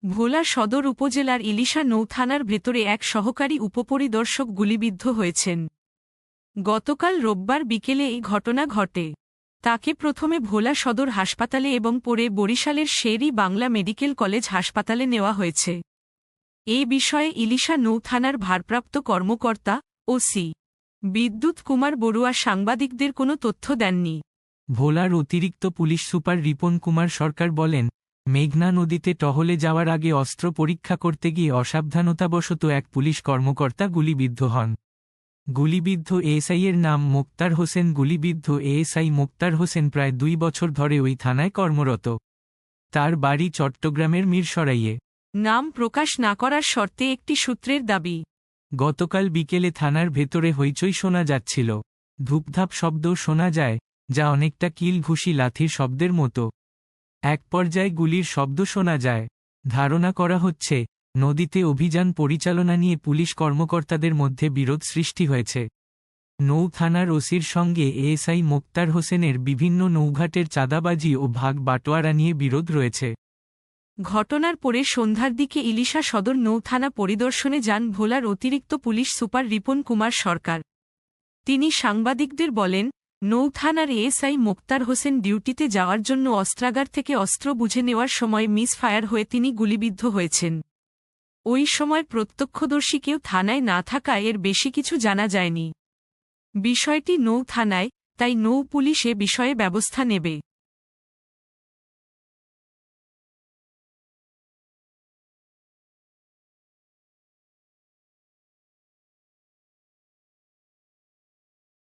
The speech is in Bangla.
ভোলা সদর উপজেলার ইলিশা নৌ থানার ভেতরে এক সহকারী উপপরিদর্শক গুলিবিদ্ধ হয়েছেন। গতকাল রোববার বিকেলে এই ঘটনা ঘটে। তাকে প্রথমে ভোলা সদর হাসপাতালে এবং পরে বরিশালের শের-ই বাংলা মেডিকেল কলেজ হাসপাতালে নেওয়া হয়েছে। এ বিষয়ে ইলিশা নৌ থানার ভারপ্রাপ্ত কর্মকর্তা ওসি বিদ্যুৎ কুমার বড়ুয়া সাংবাদিকদের কোনো তথ্য দেননি। ভোলার অতিরিক্ত পুলিশ সুপার রিপন কুমার সরকার বলেন, মেঘনা নদীতে টহলে যাওয়ার আগে অস্ত্র পরীক্ষা করতে গিয়ে অসাবধানতাবশত এক পুলিশ কর্মকর্তা গুলিবিদ্ধ হন। গুলিবিদ্ধ এএসআইয়ের নাম মোক্তার হোসেন। গুলিবিদ্ধ এএসআই মোক্তার হোসেন প্রায় 2 বছর ধরে ওই থানায় কর্মরত। তার বাড়ি চট্টগ্রামের মিরসরাইয়ে। নাম প্রকাশ না করার শর্তে একটি সূত্রের দাবি, গতকাল বিকেলে থানার ভেতরে হইচই শোনা যাচ্ছিল। ধূপধাপ শব্দও শোনা যায়, যা অনেকটা কিল ঘুষি লাথির শব্দের মতো। এক পর্যায়ে গুলির শব্দ শোনা যায়। ধারণা করা হচ্ছে, নদীতে অভিযান পরিচালনা নিয়ে পুলিশ কর্মকর্তাদের মধ্যে বিরোধ সৃষ্টি হয়েছে। নৌ থানার ওসির সঙ্গে এএসআই মোক্তার হোসেনের বিভিন্ন নৌঘাটের চাঁদাবাজি ও ভাগ বাটোয়ারা নিয়ে বিরোধ রয়েছে। ঘটনার পরে সন্ধ্যার দিকে ইলিশা সদর নৌ থানা পরিদর্শনে যান ভোলার অতিরিক্ত পুলিশ সুপার রিপন কুমার সরকার। তিনি সাংবাদিকদের বলেন, নৌ থানার এএসআই মোক্তার হোসেন ডিউটিতে যাওয়ার জন্য অস্ত্রাগার থেকে অস্ত্র বুঝে নেওয়ার সময় মিস ফায়ার হয়ে তিনি গুলিবিদ্ধ হয়েছেন। ওই সময় প্রত্যক্ষদর্শী কেউ থানায় না থাকায় এর বেশি কিছু জানা যায়নি। বিষয়টি নৌ থানায়, তাই নৌ পুলিশ এ বিষয়ে ব্যবস্থা নেবে।